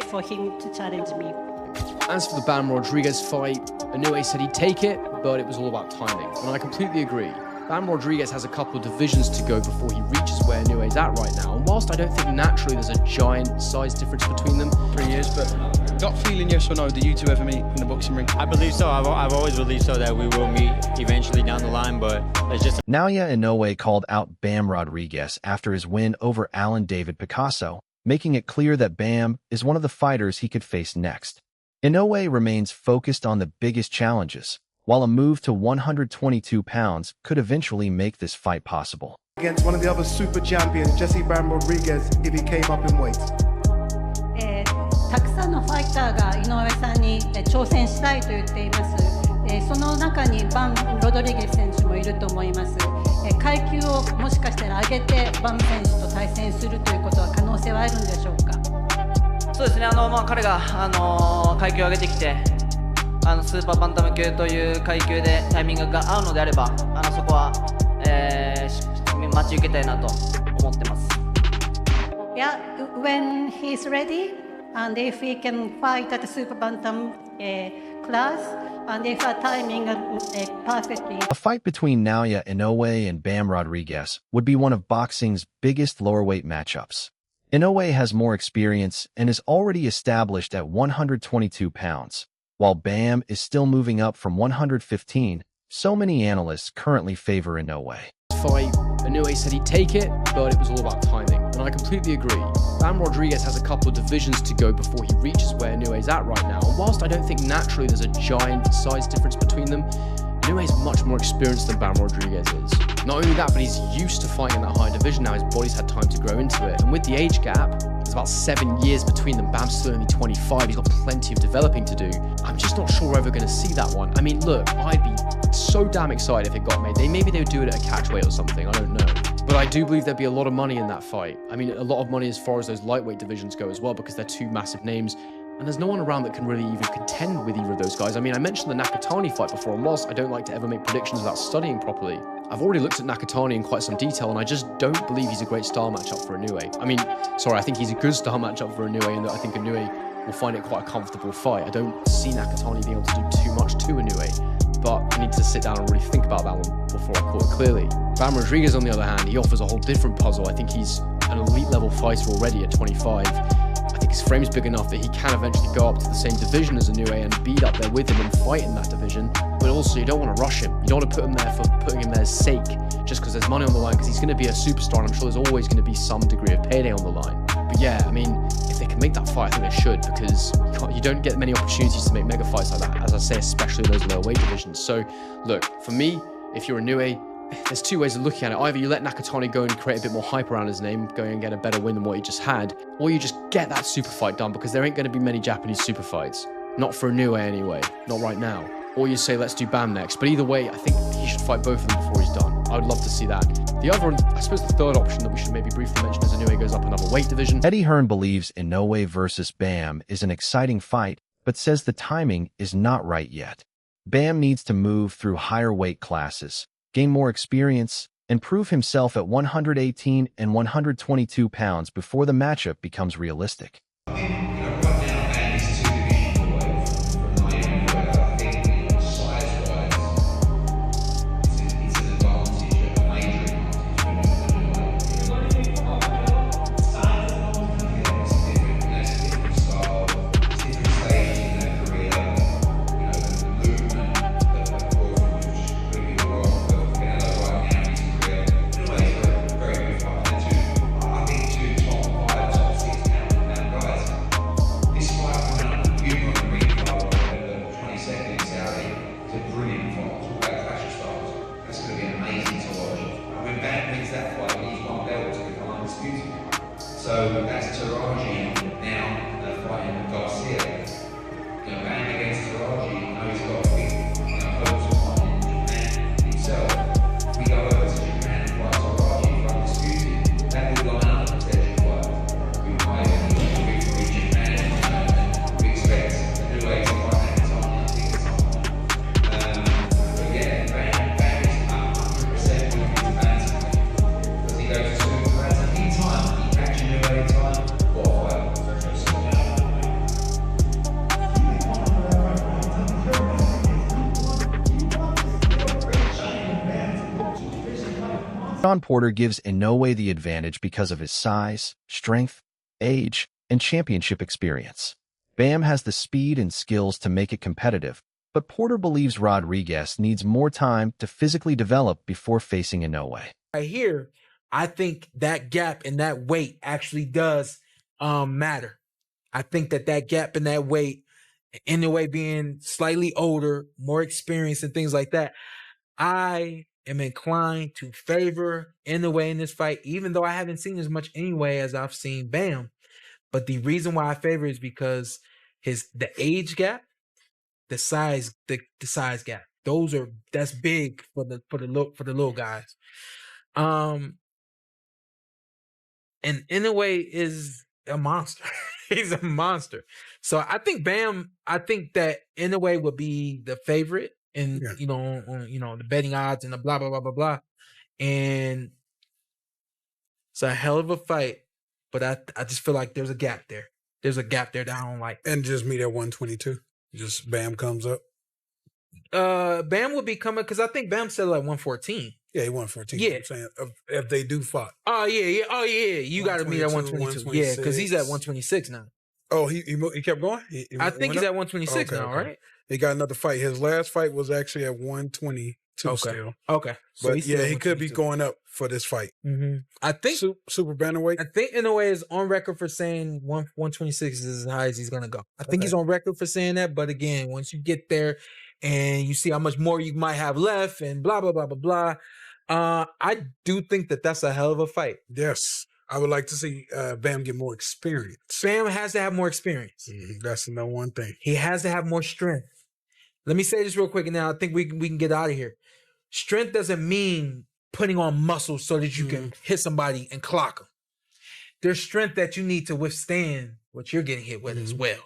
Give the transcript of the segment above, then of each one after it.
for him to challenge me. As for the Bam Rodriguez fight, Inoue said he'd take it, but it was all about timing. And I completely agree. Bam Rodriguez has a couple of divisions to go before he reaches where Inoue's at right now. And whilst I don't think naturally there's a giant size difference between them, 3 years, but gut feeling, yes or no, do you two ever meet in the boxing ring? I believe so. I've always believed so that we will meet eventually down the line, but it's just... Naoya Inoue called out Bam Rodriguez after his win over Alan David Picasso, making it clear that Bam is one of the fighters he could face next. Inoue remains focused on the biggest challenges, while a move to 122 pounds could eventually make this fight possible. Against one of the other super champions, Jesse Bam Rodriguez, if he came up in weight. たくさんのファイターが井上さんに挑戦したいと言っています。その中にバン・ロドリゲス選手もいると思います。階級をもしかしたら上げてバン選手と対戦するということは可能性はあるんでしょうか。そうですね。彼が階級を上げてきて、スーパーバンタム級という階級でタイミングが合うのであれば、そこは、待ち受けたいなと思ってます。Yeah, when he's ready, and if he can fight at the super bantam class, and if our timing perfectly. A fight between Naoya Inoue and Bam Rodriguez would be one of boxing's biggest lowerweight matchups. Inoue has more experience and is already established at 122 pounds, while Bam is still moving up from 115. So many analysts currently favor Inoue. Fight, Inoue said he'd take it, but it was all about timing. And I completely agree. Bam Rodriguez has a couple of divisions to go before he reaches where Inoue's at right now. And whilst I don't think naturally there's a giant size difference between them, Inoue's much more experienced than Bam Rodriguez is. Not only that, but he's used to fighting in that high division now. His body's had time to grow into it. And with the age gap, there's about 7 years between them. Bam's still only 25. He's got plenty of developing to do. I'm just not sure we're ever going to see that one. I mean, look, I'd be so damn excited if it got made. Maybe they would do it at a catchweight or something. I don't know. But I do believe there'd be a lot of money in that fight. I mean, a lot of money as far as those lightweight divisions go as well, because they're two massive names. And there's no one around that can really even contend with either of those guys. I mean, I mentioned the Nakatani fight before, and whilst I don't like to ever make predictions without studying properly, I've already looked at Nakatani in quite some detail, and I just don't believe he's a great style matchup for Inoue. I mean, sorry, I think he's a good style matchup for Inoue, and I think Inoue will find it quite a comfortable fight. I don't see Nakatani being able to do too much to Inoue, but I need to sit down and really think about that one before I call it clearly. Bam Rodriguez, on the other hand, he offers a whole different puzzle. I think he's an elite level fighter already at 25. I think his frame's big enough that he can eventually go up to the same division as Inoue and be up there with him and fight in that division. But also, you don't want to rush him. You don't want to put him there for putting him there's sake, just because there's money on the line, because he's going to be a superstar, and I'm sure there's always going to be some degree of payday on the line. But yeah, I mean, if they can make that fight, I think they should, because you don't get many opportunities to make mega fights like that, as I say, especially in those lower weight divisions. So, look, for me, if you're Inoue, there's two ways of looking at it. Either you let Nakatani go and create a bit more hype around his name, go and get a better win than what he just had, or you just get that super fight done, because there ain't going to be many Japanese super fights. Not for Inoue anyway, not right now. Or you say, let's do Bam next. But either way, I think he should fight both of them before he's done. I would love to see that. The other, I suppose the third option that we should maybe briefly mention is Inoue goes up another weight division. Eddie Hearn believes Inoue versus Bam is an exciting fight, but says the timing is not right yet. Bam needs to move through higher weight classes, gain more experience, and prove himself at 118 and 122 pounds before the matchup becomes realistic. John Porter gives Inoue the advantage because of his size, strength, age, and championship experience. Bam has the speed and skills to make it competitive, but Porter believes Rodriguez needs more time to physically develop before facing Inoue. Right here, I think that gap and that weight actually does matter. I think that gap and that weight, Inoue being slightly older, more experienced and things like that, I am inclined to favor Inoue in this fight, even though I haven't seen as much Inoue as I've seen Bam. But the reason why I favor is because the age gap, the size gap. That's big for the little guys. And Inoue is a monster. He's a monster. So I think that Inoue would be the favorite in the betting odds and the blah blah blah blah blah. And it's a hell of a fight, but I just feel like there's a gap there. There's a gap there that I don't like. And just meet at 122. Just Bam comes up. Bam would be coming because I think Bam said like 114. Yeah, he 114. Yeah, I'm saying if they do fight. Oh yeah. You got to meet at 122. Yeah, because he's at 126 now. Oh, he kept going. I think he's at 126 now, right? He got another fight. His last fight was actually at 122 still. Okay. So but yeah, he could be going up for this fight. Mm-hmm. I think super bantamweight. I think Inoue is on record for saying 126 is as high as he's gonna go. I think he's on record for saying that. But again, once you get there and you see how much more you might have left and blah blah blah blah blah, I do think that that's a hell of a fight. Yes. I would like to see Bam get more experience. Bam has to have more experience. That's the number one thing. He has to have more strength. Let me say this real quick, and now I think we can get out of here. Strength doesn't mean putting on muscle so that you can hit somebody and clock them. There's strength that you need to withstand what you're getting hit with as well.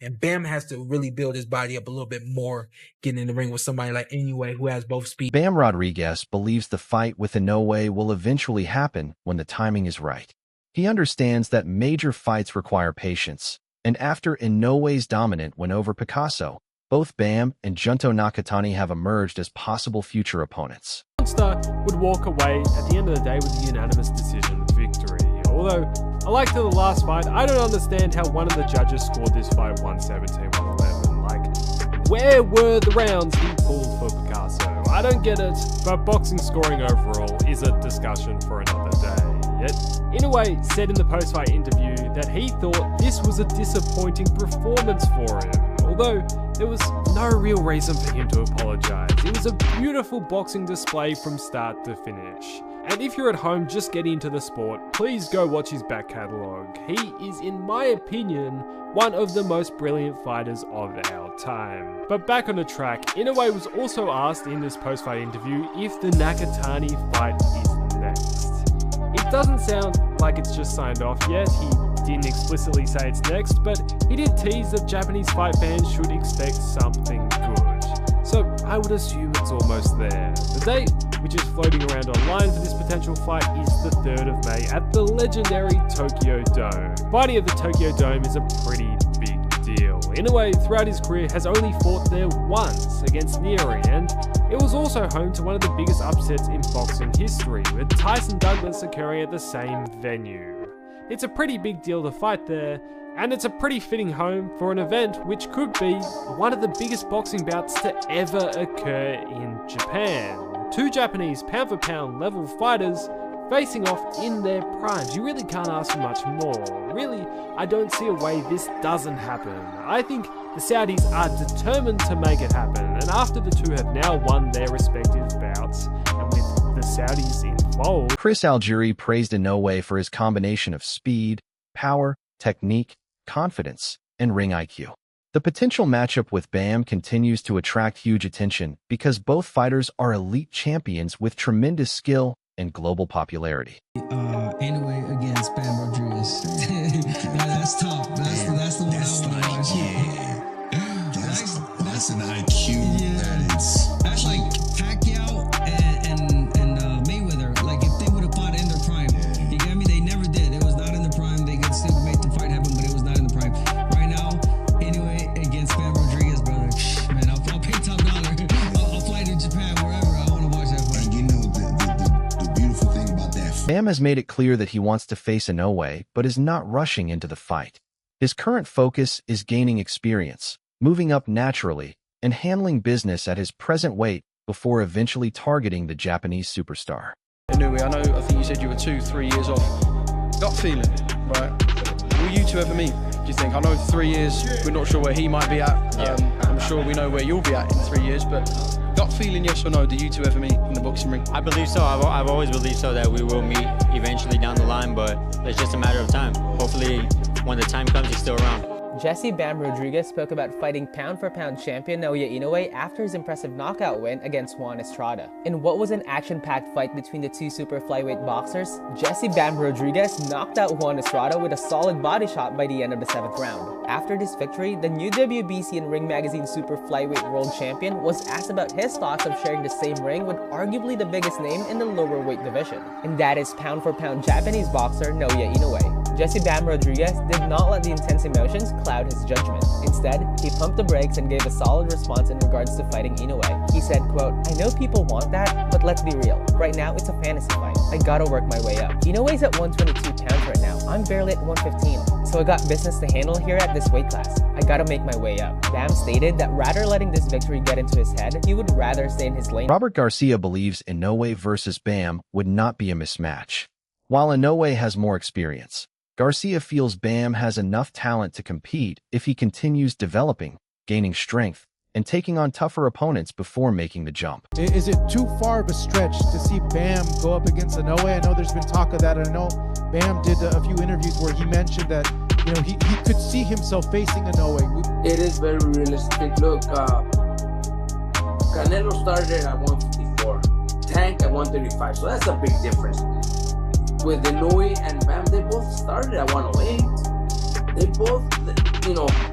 And Bam has to really build his body up a little bit more, getting in the ring with somebody like Inoue who has both speed. Bam Rodriguez believes the fight with Inoue will eventually happen when the timing is right. He understands that major fights require patience, and after Inoue's dominant win over Picasso, both Bam and Junto Nakatani have emerged as possible future opponents. Monster would walk away at the end of the day with a unanimous decision victory. Although, like to the last fight, I don't understand how one of the judges scored this fight 117-111. Like, where were the rounds he pulled for Picasso? I don't get it, but boxing scoring overall is a discussion for another day. Yet, Inoue said in the post-fight interview that he thought this was a disappointing performance for him. Although, there was no real reason for him to apologize. It was a beautiful boxing display from start to finish. And if you're at home just getting into the sport, please go watch his back catalogue. He is, in my opinion, one of the most brilliant fighters of our time. But back on the track, Inoue was also asked in this post-fight interview if the Nakatani fight is next. It doesn't sound like it's just signed off yet. He didn't explicitly say it's next, but he did tease that Japanese fight fans should expect something good. So I would assume it's almost there. The date, which is floating around online for this potential fight, is the 3rd of May at the legendary Tokyo Dome. Fighting at the Tokyo Dome is a pretty big deal. Inoue, throughout his career, has only fought there once against Neri, and it was also home to one of the biggest upsets in boxing history, with Tyson Douglas occurring at the same venue. It's a pretty big deal to fight there, and it's a pretty fitting home for an event which could be one of the biggest boxing bouts to ever occur in Japan. Two Japanese pound-for-pound level fighters facing off in their primes. You really can't ask for much more. Really, I don't see a way this doesn't happen. I think the Saudis are determined to make it happen, and after the two have now won their respective bouts, and with the Saudis involved... Chris Algieri praised Inoue for his combination of speed, power, technique, confidence, and ring IQ. The potential matchup with Bam continues to attract huge attention because both fighters are elite champions with tremendous skill and global popularity. Inoue against Bam Rodriguez. That's tough. That's the one I want to watch. That's an IQ. Yeah. That's like Pacquiao and Mayweather. Like if they would have fought in their prime. You get me? They never did. It was not in the prime. They could still make the fight happen, but it was not in the prime. Right now, Inoue against Bam Rodriguez, brother. Man, I'll pay top dollar. I'll fly to Japan, wherever. I want to watch that fight. And you know, the beautiful thing Bam has made it clear that he wants to face Inoue but is not rushing into the fight. His current focus is gaining experience, moving up naturally, and handling business at his present weight before eventually targeting the Japanese superstar. Inoue, I think you said you were 2-3 years off. Gut feeling, right? Will you two ever meet, do you think? I know 3 years, we're not sure where he might be at. I'm sure we know where you'll be at in 3 years, but gut feeling, yes or no, do you two ever meet in the boxing ring? I believe so. I've always believed so that we will meet eventually down the line, but it's just a matter of time. Hopefully, when the time comes, he's still around. Jesse Bam Rodriguez spoke about fighting pound-for-pound champion Naoya Inoue after his impressive knockout win against Juan Estrada. In what was an action-packed fight between the two super flyweight boxers, Jesse Bam Rodriguez knocked out Juan Estrada with a solid body shot by the end of the 7th round. After this victory, the new WBC and Ring Magazine super flyweight world champion was asked about his thoughts of sharing the same ring with arguably the biggest name in the lower weight division, and that is pound-for-pound Japanese boxer Naoya Inoue. Jesse Bam Rodriguez did not let the intense emotions cloud his judgment. Instead, he pumped the brakes and gave a solid response in regards to fighting Inoue. He said, quote, "I know people want that, but let's be real. Right now, it's a fantasy fight. I gotta work my way up. Inoue's at 122 pounds right now. I'm barely at 115. So I got business to handle here at this weight class. I gotta make my way up." Bam stated that rather letting this victory get into his head, he would rather stay in his lane. Robert Garcia believes Inoue versus Bam would not be a mismatch. While Inoue has more experience, Garcia feels Bam has enough talent to compete if he continues developing, gaining strength, and taking on tougher opponents before making the jump. Is it too far of a stretch to see Bam go up against Inoue? I know there's been talk of that. I know Bam did a few interviews where he mentioned that he could see himself facing Inoue. It is very realistic. Look, Canelo started at 154, Tank at 135, so that's a big difference. With Inoue and Bam, they both started at 108. They both,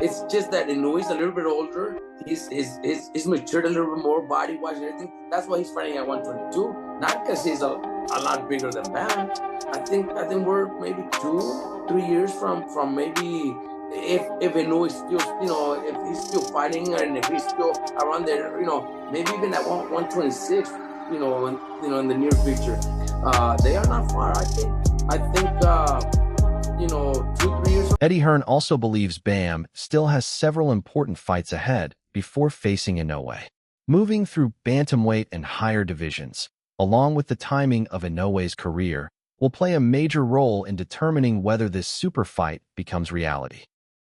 it's just that Inoue's a little bit older. He's matured a little bit more body-wise and everything. That's why he's fighting at 122. Not because he's a lot bigger than Bam. I think we're maybe 2-3 years from maybe if Inoue still, if he's still fighting and if he's still around there, maybe even at 126. In the near future, they are not far. I think 2-3 years. Eddie Hearn also believes Bam still has several important fights ahead before facing Inoue. Moving through bantamweight and higher divisions, along with the timing of Inoue's career, will play a major role in determining whether this super fight becomes reality.